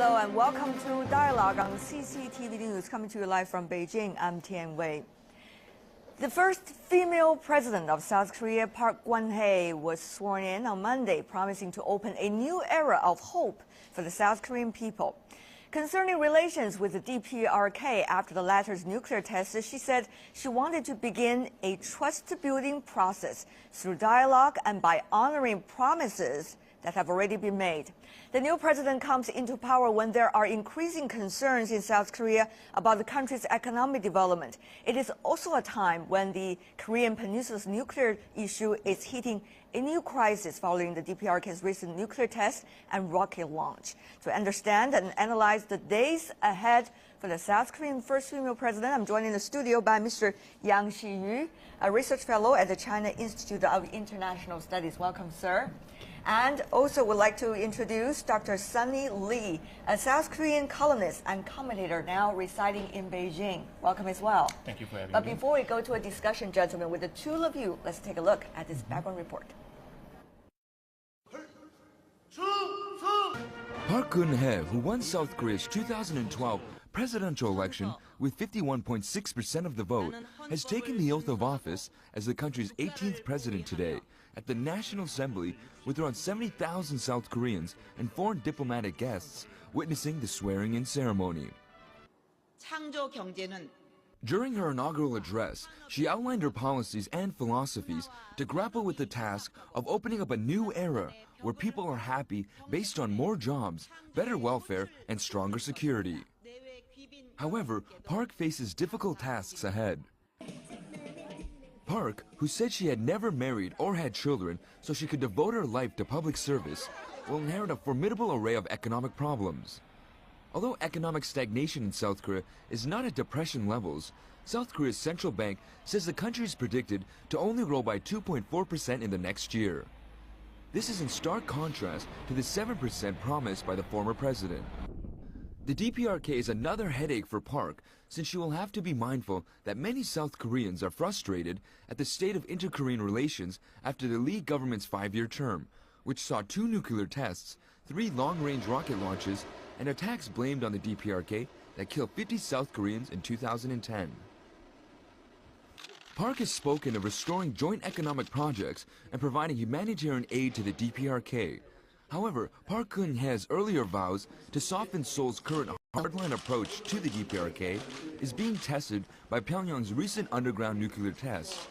Hello and welcome to Dialogue on CCTV News, coming to you live from Beijing. I'm Tian Wei. The first female president of South Korea, Park Geun-hye, was sworn in on Monday, promising to open a new era of hope for the South Korean people. Concerning relations with the DPRK after the latter's nuclear tests, she said she wanted to begin a trust-building process through dialogue and by honoring promises that have already been made. The new president comes into power when there are increasing concerns in South Korea about the country's economic development. It is also a time when the Korean Peninsula's nuclear issue is hitting a new crisis following the DPRK's recent nuclear test and rocket launch. To understand and analyze the days ahead for the South Korean first female president, I'm joined in the studio by Mr. Yang Xi-yu, a research fellow at the China Institute of International Studies. Welcome, sir. And also would like to introduce Dr. Sunny Lee, a South Korean columnist and commentator now residing in Beijing. Welcome as well. Thank you for having me. But before we go to a discussion, gentlemen, with the two of you, let's take a look at this background report. Park Geun-hye, who won South Korea's 2012 presidential election with 51.6% of the vote, has taken the oath of office as the country's 18th president today at the National Assembly, with around 70,000 South Koreans and foreign diplomatic guests witnessing the swearing-in ceremony. During her inaugural address, she outlined her policies and philosophies to grapple with the task of opening up a new era where people are happy based on more jobs, better welfare, and stronger security. However, Park faces difficult tasks ahead. Park, who said she had never married or had children so she could devote her life to public service, will inherit a formidable array of economic problems. Although economic stagnation in South Korea is not at depression levels, South Korea's central bank says the country is predicted to only grow by 2.4% in the next year. This is in stark contrast to the 7% promised by the former president. The DPRK is another headache for Park, since she will have to be mindful that many South Koreans are frustrated at the state of inter-Korean relations after the Lee government's 5-year term, which saw 2 nuclear tests, 3 long-range rocket launches, and attacks blamed on the DPRK that killed 50 South Koreans in 2010. Park has spoken of restoring joint economic projects and providing humanitarian aid to the DPRK. However, Park Geun-hye's earlier vows to soften Seoul's current hardline approach to the DPRK is being tested by Pyongyang's recent underground nuclear tests.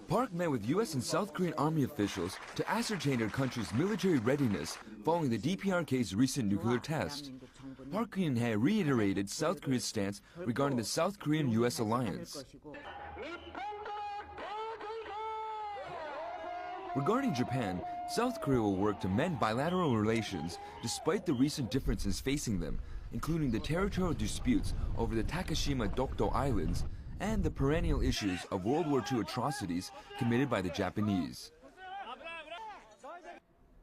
Park met with U.S. and South Korean army officials to ascertain her country's military readiness following the DPRK's recent nuclear test. Park Geun-hye reiterated South Korea's stance regarding the South Korean-U.S. alliance. Regarding Japan, South Korea will work to mend bilateral relations despite the recent differences facing them, including the territorial disputes over the Takeshima Dokdo Islands and the perennial issues of World War II atrocities committed by the Japanese.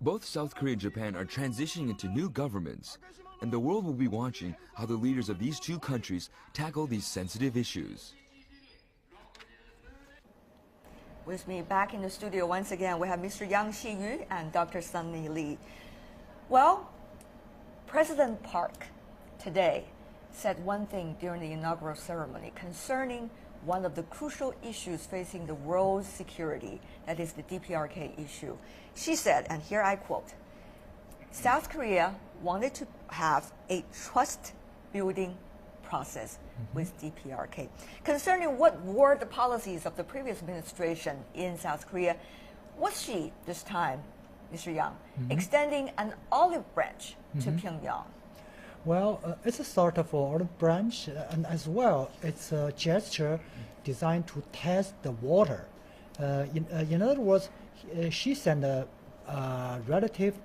Both South Korea and Japan are transitioning into new governments, and the world will be watching how the leaders of these two countries tackle these sensitive issues. With me back in the studio once again, we have Mr. Yang Xi-yu and Dr. Sunny Lee. Well, President Park today said one thing during the inaugural ceremony concerning one of the crucial issues facing the world's security, that is the DPRK issue. She said, and here I quote, South Korea wanted to have a trust-building process with DPRK. Concerning what were the policies of the previous administration in South Korea, was she, this time, Mr. Yang, extending an olive branch to Pyongyang? Well, it's a sort of olive branch, and as well, it's a gesture designed to test the water. In other words, she sent a relative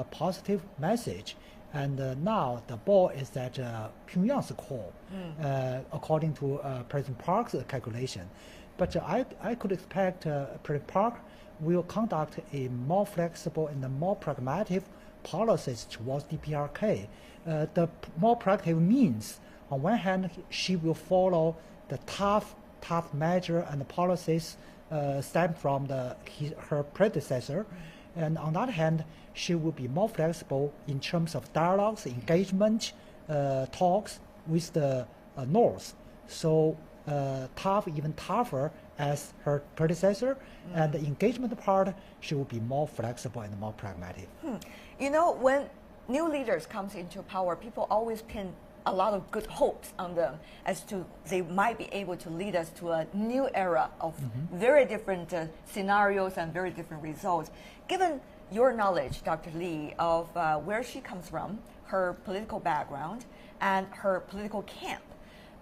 positive message. And now the ball is at Pyongyang's court, according to President Park's calculation. But I could expect President Park will conduct a more flexible and a more pragmatic policies towards DPRK. The more practical means, on one hand, she will follow the tough measure and policies stemmed from her predecessor. And on the other hand, she will be more flexible in terms of dialogues, engagement, talks with the North. So tough, even tougher as her predecessor. And the engagement part, she will be more flexible and more pragmatic. You know, when new leaders comes into power, people always pin a lot of good hopes on them as to they might be able to lead us to a new era of very different scenarios and very different results. Given your knowledge, Dr. Lee, of where she comes from, her political background, and her political camp,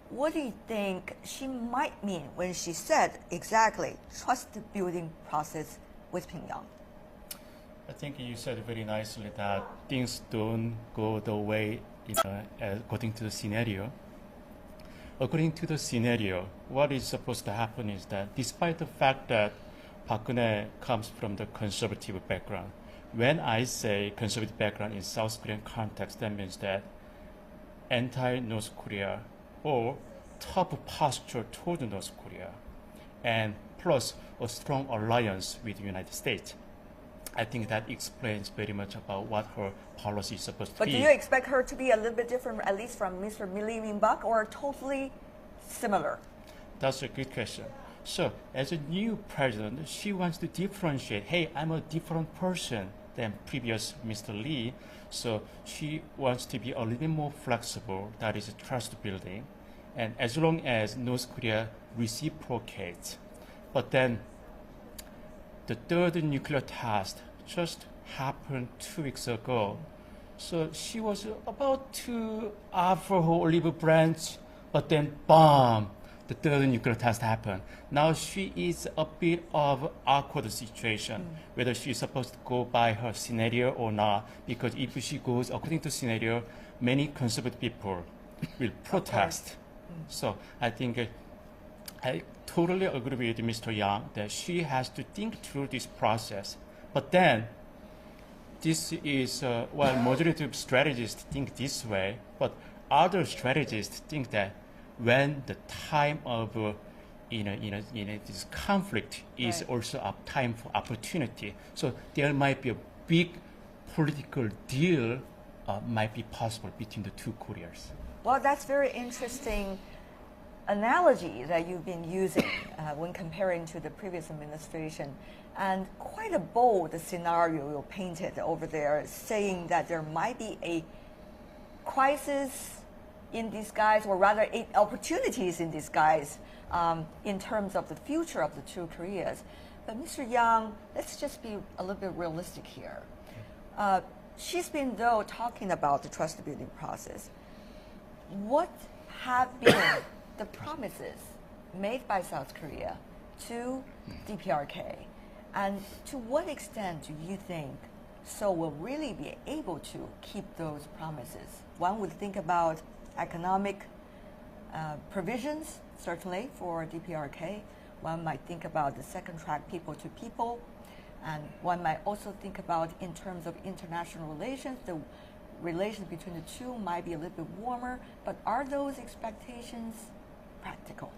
what do you think she might mean when she said exactly trust building process with Pyongyang? I think you said very nicely that things don't go the way according to the scenario. According to the scenario, what is supposed to happen is that despite the fact that Park Geun-hye comes from the conservative background, when I say conservative background in South Korean context, that means that anti-North Korea or tough posture toward North Korea, and plus a strong alliance with the United States. I think that explains very much about what her policy is supposed to be. But do you expect her to be a little bit different, at least from Mr. Lee Min-bak, or totally similar? That's a good question. So, as a new president, she wants to differentiate, hey, I'm a different person than previous Mr. Lee, so she wants to be a little bit more flexible, that is trust building, and as long as North Korea reciprocates. But then, the third nuclear test just happened 2 weeks ago. So she was about to offer her olive branch, but then boom, the third nuclear test happened. Now she is a bit of awkward situation, whether she's supposed to go by her scenario or not, because if she goes according to scenario, many conservative people will protest. So I think I totally agree with Mr. Yang that she has to think through this process. But then, this is, well, majority of strategists think this way, but other strategists think that when the time of this conflict is also a time for opportunity. So there might be a big political deal might be possible between the two Koreas. Well, that's very interesting analogy that you've been using when comparing to the previous administration, and quite a bold scenario you painted over there, saying that there might be a crisis in disguise, or rather opportunities in disguise in terms of the future of the two Koreas. But Mr. Yang, let's just be a little bit realistic here. She's been, though, talking about the trust building process. What have been the promises made by South Korea to DPRK, and to what extent do you think Seoul will really be able to keep those promises? One would think about economic provisions, certainly for DPRK. One might think about the second track people to people, and one might also think about in terms of international relations, the relations between the two might be a little bit warmer, but are those expectations practical?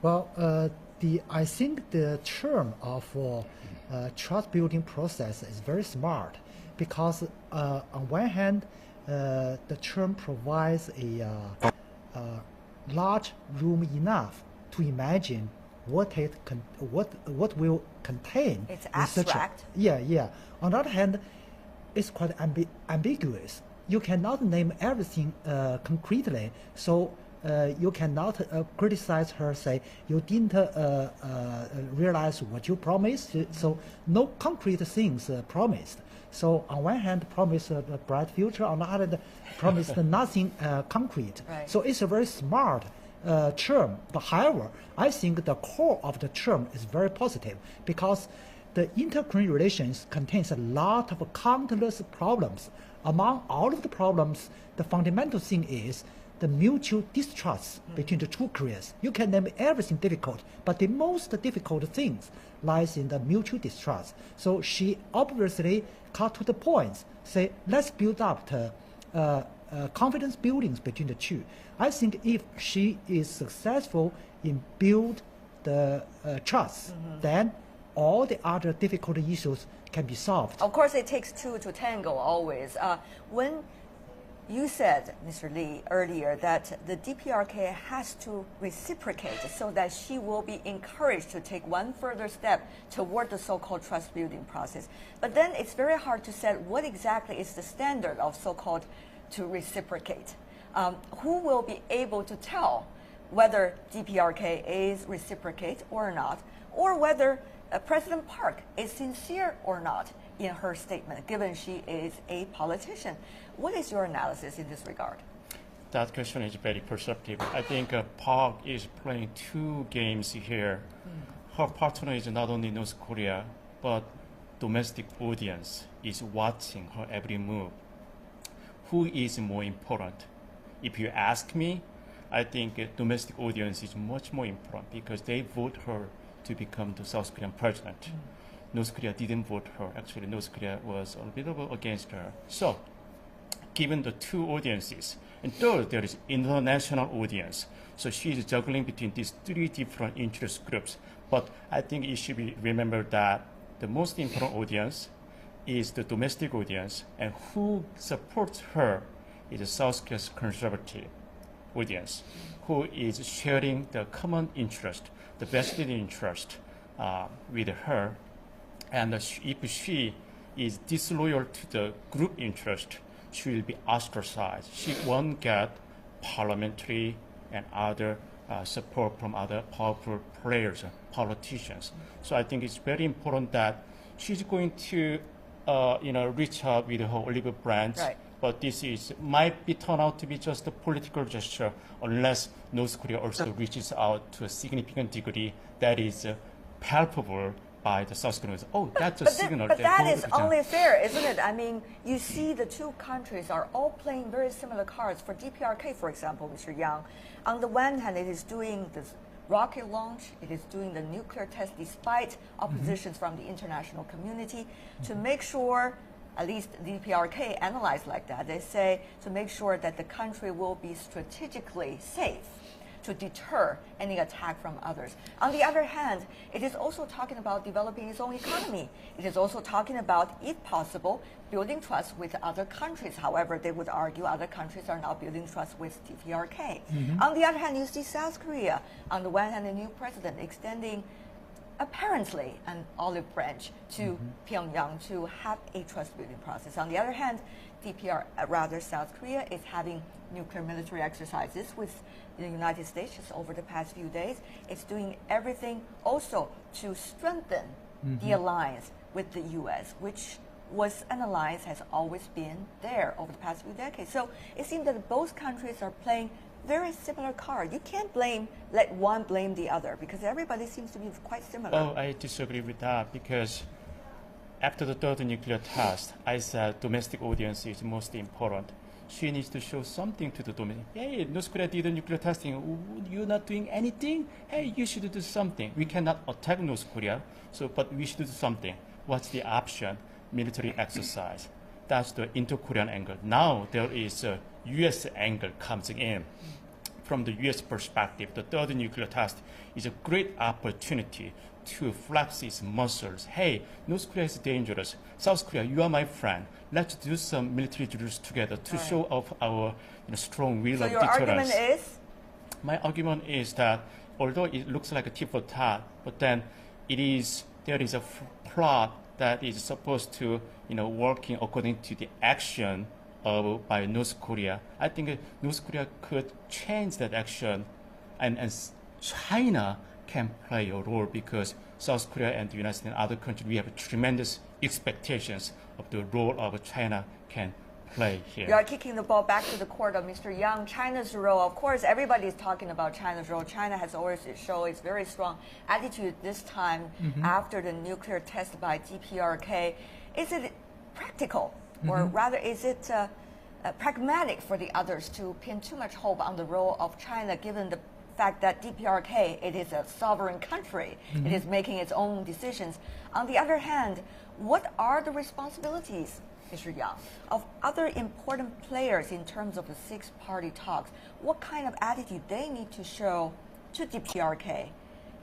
Well, I think the term of trust building process is very smart, because on one hand, the term provides a large room enough to imagine what will contain. It's abstract. Yeah. On the other hand, it's quite ambiguous. You cannot name everything concretely, so you cannot criticize her, say you didn't realize what you promised, so no concrete things promised. So on one hand, promised a bright future, on the other hand, promised nothing concrete. Right. So it's a very smart term. But however, I think the core of the term is very positive, because the inter-Korean relations contains a lot of countless problems. Among all of the problems, the fundamental thing is the mutual distrust between the two Koreas. You can name everything difficult, but the most difficult things lies in the mutual distrust. So she obviously cut to the point, say, let's build up the confidence buildings between the two. I think if she is successful in build the trust, then all the other difficult issues can be solved. Of course, it takes two to tango always. When you said, Mr. Lee, earlier that the DPRK has to reciprocate so that she will be encouraged to take one further step toward the so-called trust building process. But then it's very hard to say what exactly is the standard of so-called to reciprocate. Who will be able to tell whether DPRK is reciprocate or not, or whether President Park is sincere or not in her statement, given she is a politician? What is your analysis in this regard? That question is very perceptive. I think Park is playing two games here. Her partner is not only North Korea, but domestic audience is watching her every move. Who is more important? If you ask me, I think domestic audience is much more important because they vote her to become the South Korean president. North Korea didn't vote her. Actually, North Korea was a little against her. So, given the two audiences, and third, there is international audience. So she is juggling between these three different interest groups. But I think it should be remembered that the most important audience is the domestic audience, and who supports her is the South Korea's conservative audience, who is sharing the common interest, the vested interest with her. And if she is disloyal to the group interest, she will be ostracized. She won't get parliamentary and other support from other powerful players, politicians. So I think it's very important that she's going to, reach out with her olive branch. Right. But this might be turned out to be just a political gesture unless North Korea also reaches out to a significant degree that is palpable by the South Koreans. Oh, that's a signal. But that is only fair, isn't it? I mean, you see the two countries are all playing very similar cards. For DPRK, for example, Mr. Yang, on the one hand, it is doing this rocket launch, it is doing the nuclear test despite oppositions from the international community to make sure, at least the DPRK analyzed like that, they say to make sure that the country will be strategically safe to deter any attack from others. On the other hand, it is also talking about developing its own economy. It is also talking about, if possible, building trust with other countries. However, they would argue other countries are not building trust with DPRK. On the other hand, you see South Korea, on the one hand, the new president extending apparently an olive branch to Pyongyang to have a trust building process. On the other hand, South Korea is having nuclear military exercises with the United States just over the past few days. It's doing everything also to strengthen the alliance with the U.S., which was an alliance has always been there over the past few decades. So it seems that both countries are playing very similar cards. You can't let one blame the other because everybody seems to be quite similar. Oh, I disagree with that because after the third nuclear test, I said domestic audience is most important. She needs to show something to the domestic. Hey, North Korea did a nuclear testing. You're not doing anything? Hey, you should do something. We cannot attack North Korea, but we should do something. What's the option? Military exercise. That's the inter-Korean angle. Now there is a U.S. angle comes in. From the U.S. perspective, the third nuclear test is a great opportunity to flex its muscles. Hey, North Korea is dangerous. South Korea, you are my friend. Let's do some military drills together to show off our strong will of your deterrence. Argument is? My argument is that although it looks like a tit for tat, but then there is a plot that is supposed to working according to the action by North Korea. I think North Korea could change that action, and China can play a role because South Korea and the United States and other countries, we have tremendous expectations of the role of China can play here. You are kicking the ball back to the court of Mr. Yang. China's role, of course, everybody is talking about China's role. China has always shown its very strong attitude this time after the nuclear test by DPRK. Is it practical, or rather is it pragmatic for the others to pin too much hope on the role of China, given the fact that DPRK, it is a sovereign country, it is making its own decisions. On the other hand, what are the responsibilities, Mr. Yang, of other important players in terms of the six-party talks? What kind of attitude they need to show to DPRK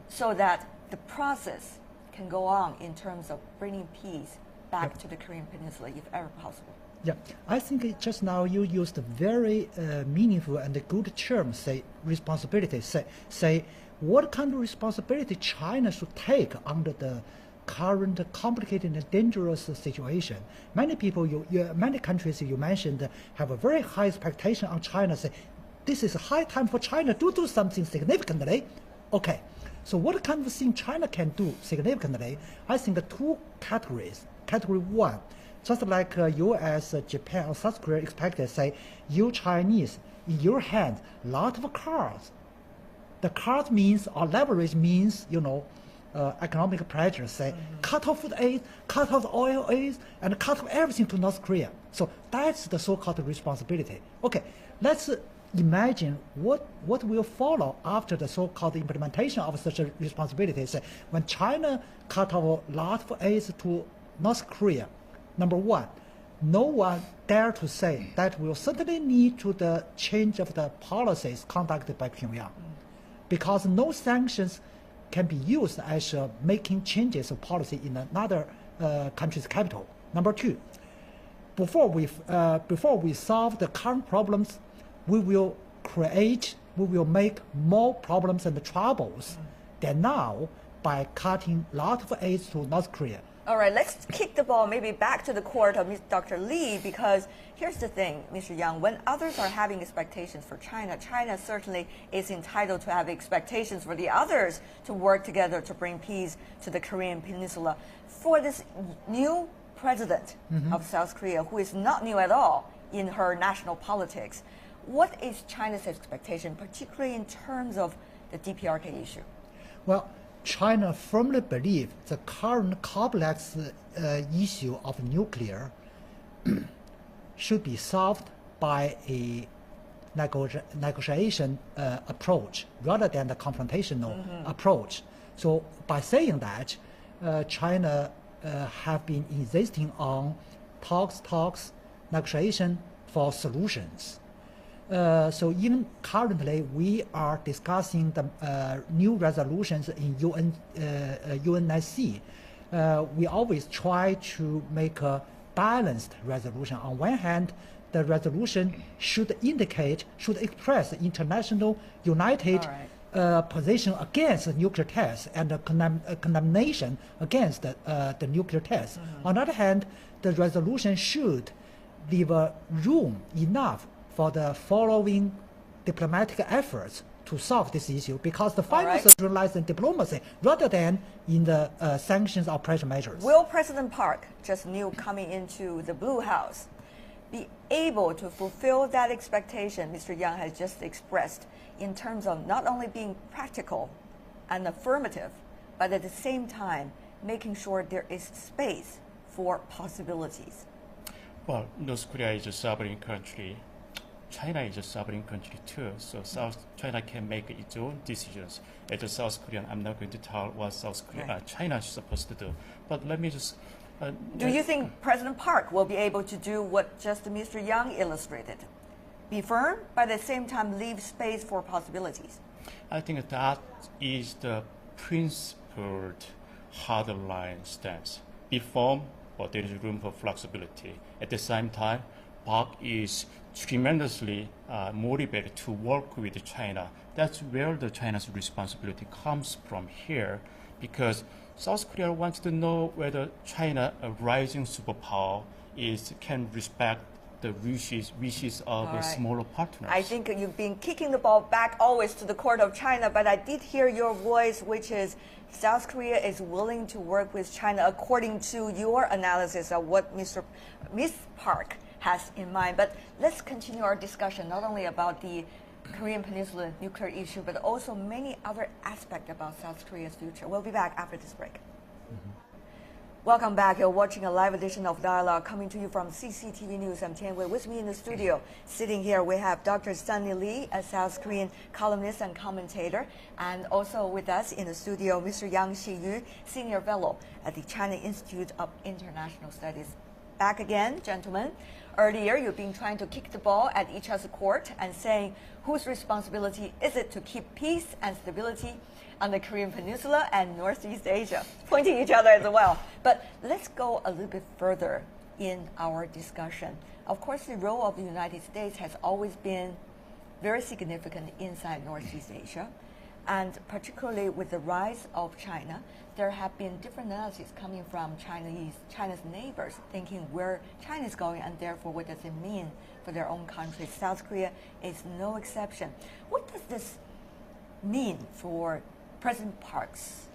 so that the process can go on in terms of bringing peace back to the Korean Peninsula, if ever possible? Yeah, I think just now you used a very meaningful and a good term, say responsibility. Say what kind of responsibility China should take under the current complicated and dangerous situation. Many people, many countries you mentioned have a very high expectation on China. Say this is a high time for China to do something significantly. Okay, so what kind of thing China can do significantly? I think the two categories. Category one, just like U.S., Japan, or South Korea expected, say, you Chinese, in your hand, lot of cards. The card means, or leverage means, economic pressure, say, cut off the aid, cut off the oil aid, and cut off everything to North Korea. So that's the so-called responsibility. Okay, let's imagine what will follow after the so-called implementation of such a responsibility. Say, when China cut off a lot of aid to North Korea, number one, no one dare to say that will certainly lead to the change of the policies conducted by Pyongyang, because no sanctions can be used as making changes of policy in another country's capital. Number two, before we solve the current problems, we will make more problems and troubles than now by cutting a lot of aid to North Korea. All right, let's kick the ball maybe back to the court of Dr. Lee, because here's the thing, Mr. Yang, when others are having expectations for China, China certainly is entitled to have expectations for the others to work together to bring peace to the Korean Peninsula. For this new president of South Korea, who is not new at all in her national politics, what is China's expectation, particularly in terms of the DPRK issue? Well, China firmly believes the current complex issue of nuclear should be solved by a negotiation approach rather than the confrontational approach. So by saying that, China have been insisting on talks, negotiation for solutions. So even currently, we are discussing the new resolutions in UNSC. We always try to make a balanced resolution. On one hand, the resolution should express international united position against nuclear tests and a condemnation against the nuclear tests. On the other hand, the resolution should leave room enough for the following diplomatic efforts to solve this issue, because the final solution lies in diplomacy rather than in the sanctions or pressure measures. Will President Park, just new coming into the Blue House, be able to fulfill that expectation Mr. Yang has just expressed in terms of not only being practical and affirmative, but at the same time making sure there is space for possibilities? Well, North Korea is a sovereign country. China is a sovereign country too, so China can make its own decisions. As a South Korean, I'm not going to tell what China is supposed to do. But let me just... do you think President Park will be able to do what just Mr. Yang illustrated? Be firm, but at the same time leave space for possibilities? I think that is the principled hardline stance. Be firm, but there is room for flexibility. At the same time, Park is tremendously motivated to work with China. That's where the China's responsibility comes from here, because South Korea wants to know whether China, a rising superpower, can respect the wishes of smaller partners. I think you've been kicking the ball back always to the court of China, but I did hear your voice, which is South Korea is willing to work with China according to your analysis of what Ms. Park has in mind. But let's continue our discussion not only about the Korean Peninsula nuclear issue, but also many other aspects about South Korea's future. We'll be back after this break. Welcome back. You're watching a live edition of Dialogue coming to you from CCTV News. I'm Tian Wei. With me in the studio, sitting here, we have Dr. Sunny Lee, a South Korean columnist and commentator, and also with us in the studio, Mr. Yang Xiyu, Senior Fellow at the China Institute of International Studies. back again, gentlemen. Earlier, you've been trying to kick the ball at each other's court and saying whose responsibility is it to keep peace and stability on the Korean Peninsula and Northeast Asia, pointing each other as well. But let's go a little bit further in our discussion. Of course, the role of the United States has always been very significant inside Northeast Asia. And particularly with the rise of China, there have been different analyses coming from China's neighbors, thinking where China is going and therefore what does it mean for their own country. South Korea is no exception. What does this mean for President Park's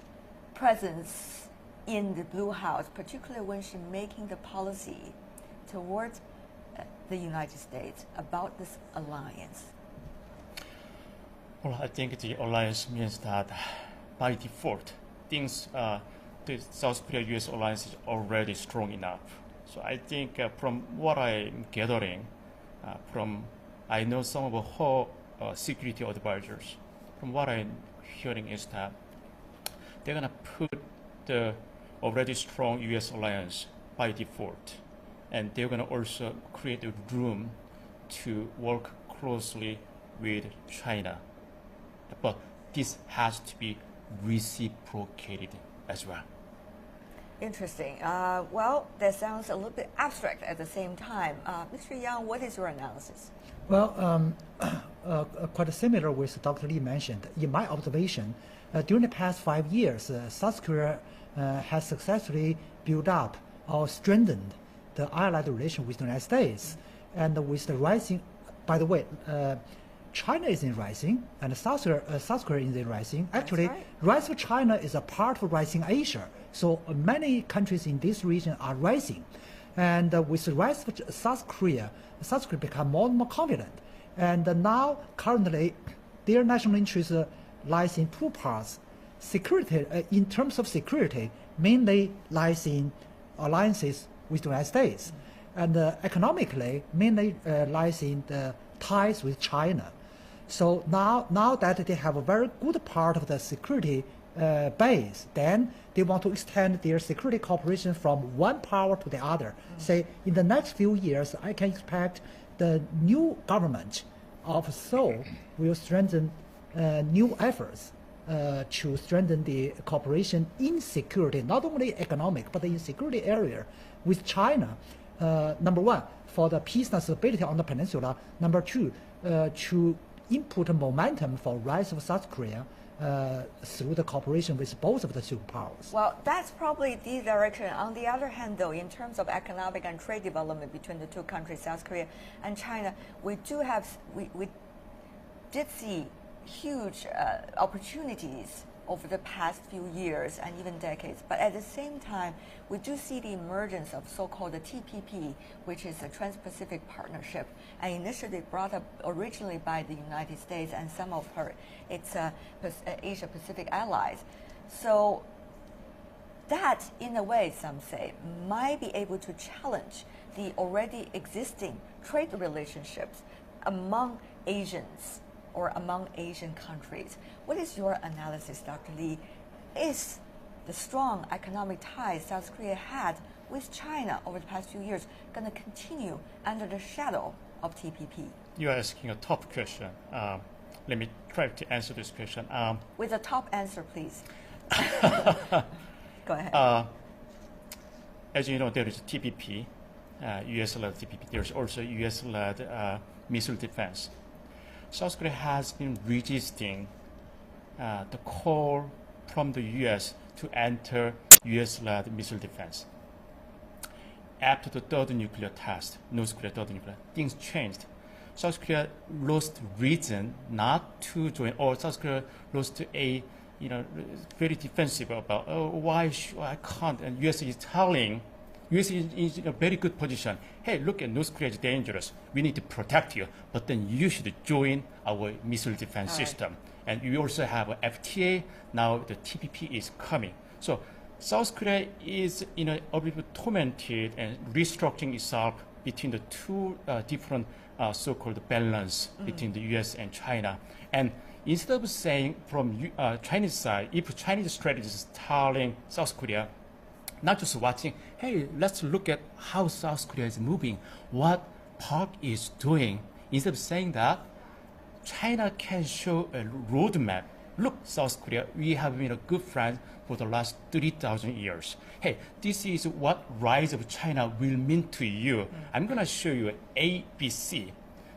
presence in the Blue House, particularly when she's making the policy towards the United States about this alliance? Well, I think the alliance means that by default, things, the South Korea-U.S. alliance is already strong enough. So I think from what I'm gathering, I know some of her security advisors, from what I'm hearing is that they're going to put the already strong U.S. alliance by default. And they're going to also create a room to work closely with China. But this has to be reciprocated as well. Interesting. Well, that sounds a little bit abstract at the same time. Mr. Yang, what is your analysis? Well, quite similar with Dr. Lee mentioned. In my observation, during the past 5 years, South Korea has successfully built up or strengthened the allied relation with the United States. And with the rising, by the way, China is in rising, and South Korea is in rising. Actually, right. rise of China is a part of rising Asia. So many countries in this region are rising. And with the rise of South Korea become more and more confident. And now, currently, their national interest lies in two parts. Security, in terms of security, mainly lies in alliances with the United States. And economically, mainly lies in the ties with China. So now that they have a very good part of the security base, then they want to extend their security cooperation from one power to the other. Say, in the next few years, I can expect the new government of Seoul will strengthen new efforts to strengthen the cooperation in security, not only economic, but in security area with China. Number one, for the peace and stability on the peninsula. Number two, to input momentum for rise of South Korea through the cooperation with both of the superpowers. Well, that's probably the direction. On the other hand, though, in terms of economic and trade development between the two countries, South Korea and China, we did see huge opportunities over the past few years and even decades. But at the same time, we do see the emergence of so-called the TPP, which is a Trans-Pacific Partnership, and initially brought up originally by the United States and some of its Asia-Pacific allies. So that, in a way, some say, might be able to challenge the already existing trade relationships among Asians or among Asian countries. What is your analysis, Dr. Lee? Is the strong economic ties South Korea had with China over the past few years going to continue under the shadow of TPP? You are asking a tough question. Let me try to answer this question. With a top answer, please. Go ahead. As you know, there is TPP, US-led TPP. There's also US-led missile defense. South Korea has been resisting the call from the U.S. to enter U.S.-led missile defense. After the third nuclear test, North Korea third nuclear, things changed. South Korea lost reason not to join, or South Korea lost a, very defensive about, why I can't, and U.S. is telling, U.S. is in a very good position. Hey, look at North Korea is dangerous. We need to protect you, but then you should join our missile defense system. And we also have a FTA. Now the TPP is coming. So South Korea is a bit tormented and restructuring itself between the two different so-called balance between the U.S. and China. And instead of saying from Chinese side, if Chinese strategy is telling South Korea, not just watching, hey, let's look at how South Korea is moving, what Park is doing. Instead of saying that, China can show a roadmap. Look, South Korea, we have been a good friend for the last 30,000 years. Hey, this is what rise of China will mean to you. I'm going to show you A, B, C.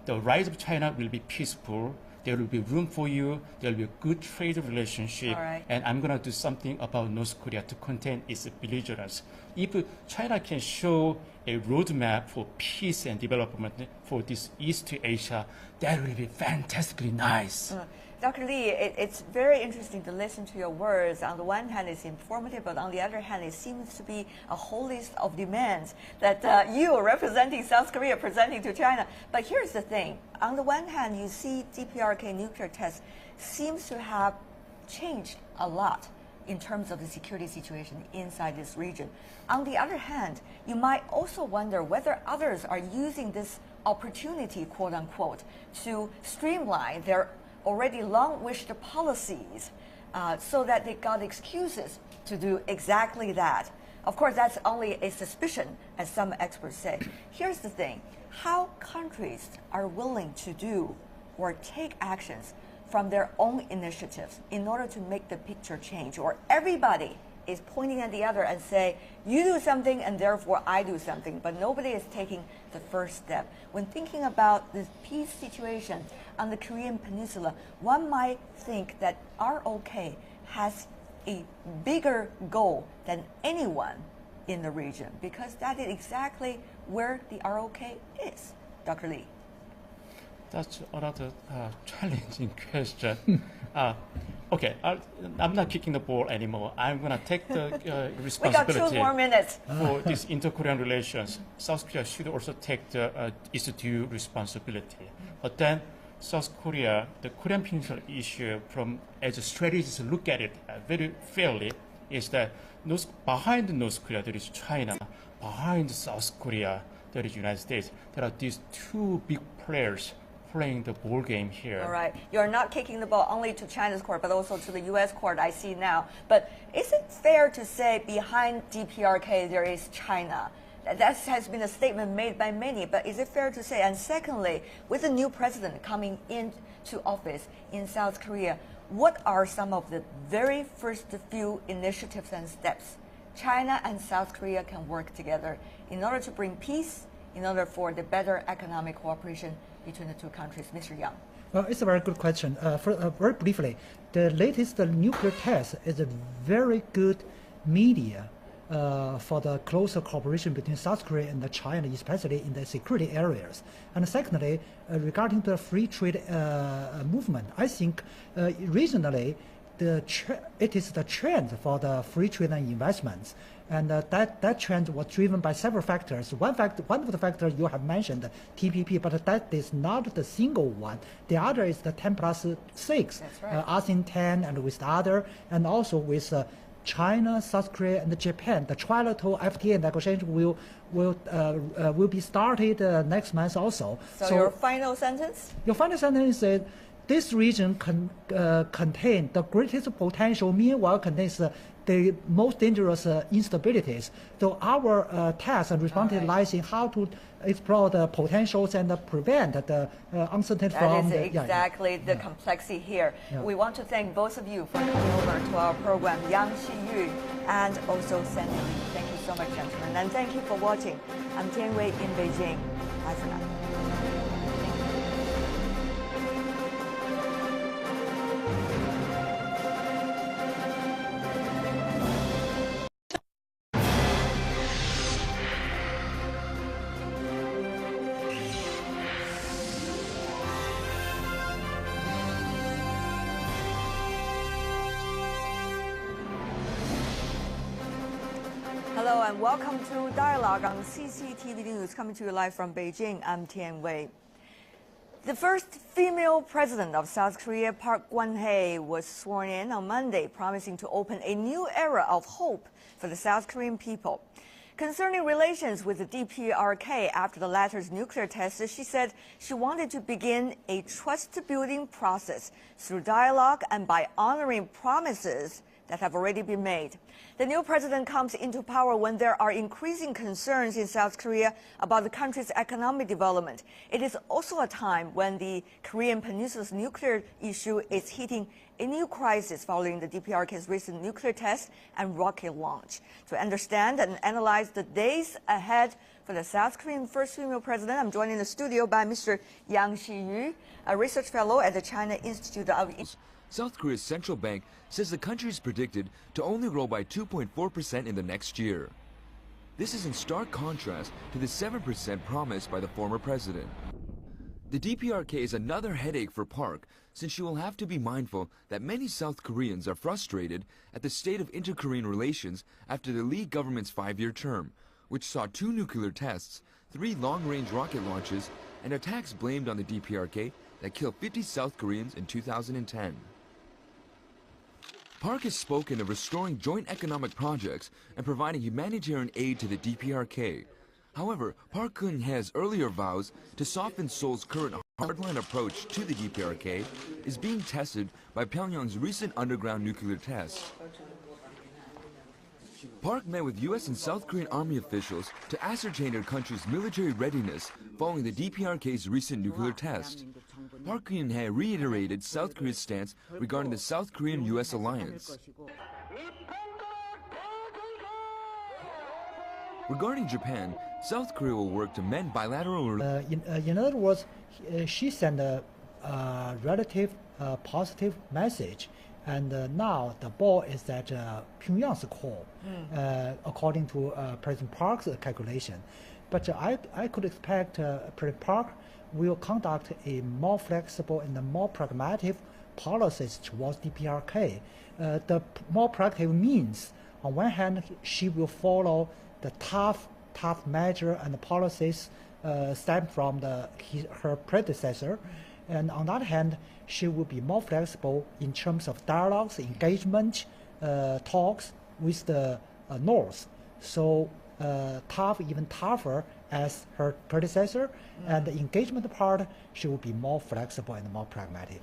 The rise of China will be peaceful. There will be room for you. There will be a good trade relationship. All right. And I'm going to do something about North Korea to contain its belligerence. If China can show a roadmap for peace and development for this East Asia, that will be fantastically nice. Dr. Lee, it's very interesting to listen to your words. On the one hand, it's informative, but on the other hand, it seems to be a whole list of demands that you, representing South Korea, presenting to China. But here's the thing. On the one hand, you see DPRK nuclear test seems to have changed a lot in terms of the security situation inside this region. On the other hand, you might also wonder whether others are using this opportunity, quote unquote, to streamline their already long-wished policies so that they got excuses to do exactly that. Of course, that's only a suspicion, as some experts say. Here's the thing. How countries are willing to do or take actions from their own initiatives in order to make the picture change, or everybody is pointing at the other and say, you do something and therefore I do something, but nobody is taking the first step. When thinking about this peace situation on the Korean Peninsula, one might think that ROK has a bigger goal than anyone in the region, because that is exactly where the ROK is. Dr. Lee. That's another challenging question. Okay, I'm not kicking the ball anymore. I'm going to take the We got responsibility 2 more minutes. for these inter-Korean relations. South Korea should also take its due responsibility. But then South Korea, the Korean Peninsula issue, from as a strategist look at it very fairly, is that behind North Korea there is China, behind South Korea there is United States. There are these two big players playing the ball game here. All right. You're not kicking the ball only to China's court, but also to the U.S. court, I see now. But is it fair to say behind DPRK there is China? That has been a statement made by many, but is it fair to say? And secondly, with the new president coming into office in South Korea, what are some of the very first few initiatives and steps China and South Korea can work together in order to bring peace, in order for the better economic cooperation between the two countries? Mr. Young. Well, it's a very good question. Very briefly, the latest nuclear test is a very good media for the closer cooperation between South Korea and China, especially in the security areas. And secondly, regarding the free trade movement, I think regionally it is the trend for the free trade and investments. And that trend was driven by several factors. One of the factors you have mentioned, TPP, but that is not the single one. The other is the 10+6, That's right. ASEAN 10, and with the other, and also with China, South Korea, and Japan. The trilateral FTA negotiation will be started next month also. So your final sentence? Your final sentence is this region contains the greatest potential, meanwhile contains the most dangerous instabilities. So our task and responsibility lies in how to explore the potentials and prevent the uncertainty from That is exactly the complexity here. Yeah. We want to thank both of you for coming over to our program, Yang Xi-yu and also Sandy Lee. Thank you so much, gentlemen. And thank you for watching. I'm Tian Wei in Beijing. Bye for now. Hello and welcome to Dialogue on CCTV News, coming to you live from Beijing. I'm Tian Wei. The first female president of South Korea, Park Geun-hye, was sworn in on Monday, promising to open a new era of hope for the South Korean people. Concerning relations with the DPRK after the latter's nuclear test, she said she wanted to begin a trust-building process through dialogue and by honoring promises that have already been made. The new president comes into power when there are increasing concerns in South Korea about the country's economic development. It is also a time when the Korean Peninsula's nuclear issue is hitting a new crisis following the DPRK's recent nuclear test and rocket launch. To understand and analyze the days ahead for the South Korean first female president, I'm joined in the studio by Mr. Yang Shi-yu, a research fellow at the China Institute of... South Korea's central bank says the country is predicted to only grow by 2.4% in the next year. This is in stark contrast to the 7% promised by the former president. The DPRK is another headache for Park, since she will have to be mindful that many South Koreans are frustrated at the state of inter-Korean relations after the Lee government's 5-year term, which saw 2 nuclear tests, 3 long-range rocket launches, and attacks blamed on the DPRK that killed 50 South Koreans in 2010. Park has spoken of restoring joint economic projects and providing humanitarian aid to the DPRK. However, Park Geun-hye's earlier vows to soften Seoul's current hardline approach to the DPRK is being tested by Pyongyang's recent underground nuclear tests. Park met with U.S. and South Korean army officials to ascertain their country's military readiness following the DPRK's recent nuclear test. Park Geun-hye reiterated South Korea's stance regarding the South Korean-U.S. alliance. Regarding Japan, South Korea will work to mend bilateral relations. In other words, she sent a relative positive message, and now the ball is at Pyongyang's court, according to President Park's calculation. But I could expect President Park will conduct a more flexible and a more pragmatic policies towards DPRK. The more practical means, on one hand, she will follow the tough measure and policies stemmed from her predecessor, and on the other hand, she will be more flexible in terms of dialogues, engagement, talks with the North. So tough, even tougher as her predecessor, and the engagement part, she will be more flexible and more pragmatic.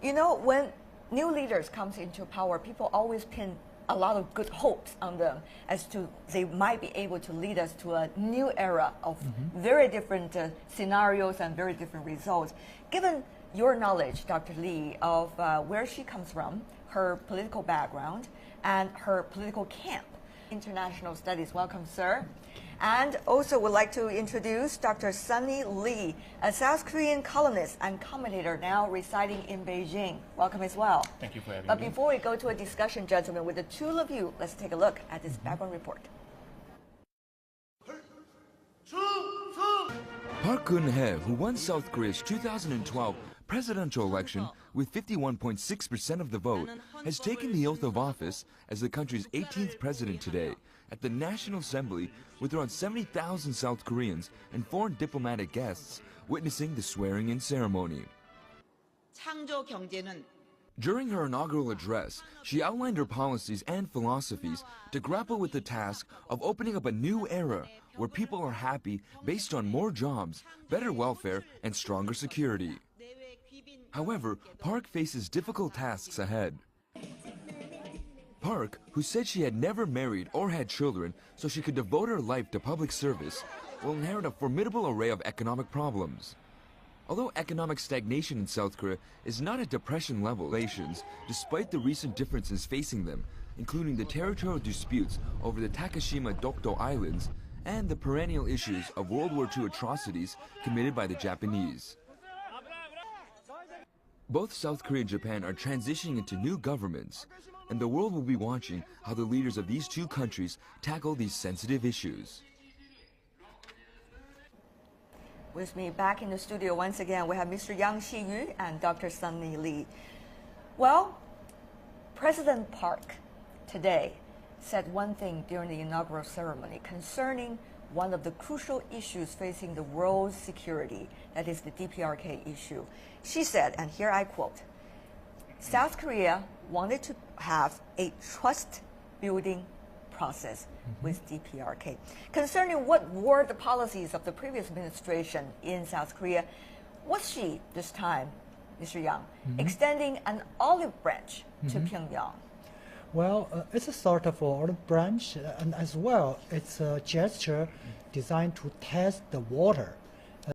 You know, when new leaders comes into power, people always pin a lot of good hopes on them as to they might be able to lead us to a new era of very different scenarios and very different results. Given your knowledge, Dr. Lee, of where she comes from, her political background, and her political camp, international studies, welcome, sir. And also would like to introduce Dr. Sunny Lee, a South Korean columnist and commentator now residing in Beijing. Welcome as well. Thank you for having But me. before we go to a discussion, gentlemen, with the two of you, let's take a look at this background report. Park Geun-hye, who won South Korea's 2012 presidential election with 51.6% of the vote, has taken the oath of office as the country's 18th president today at the National Assembly with around 70,000 South Koreans and foreign diplomatic guests witnessing the swearing-in ceremony. During her inaugural address, she outlined her policies and philosophies to grapple with the task of opening up a new era where people are happy based on more jobs, better welfare, and stronger security. However, Park faces difficult tasks ahead. Park, who said she had never married or had children so she could devote her life to public service, will inherit a formidable array of economic problems. Although economic stagnation in South Korea is not at depression-level relations, despite the recent differences facing them, including the territorial disputes over the Takashima-Dokdo Islands and the perennial issues of World War II atrocities committed by the Japanese. Both South Korea and Japan are transitioning into new governments, and the world will be watching how the leaders of these two countries tackle these sensitive issues. With me back in the studio once again, we have Mr. Yang Shi-yu and Dr. Sunny Lee. Well, President Park today said one thing during the inaugural ceremony concerning one of the crucial issues facing the world's security, that is the DPRK issue. She said, and here I quote, South Korea wanted to have a trust-building process with DPRK. Concerning what were the policies of the previous administration in South Korea, was she, this time, Mr. Yang, extending an olive branch to Pyongyang? Well, it's a sort of olive branch, and as well, it's a gesture designed to test the water.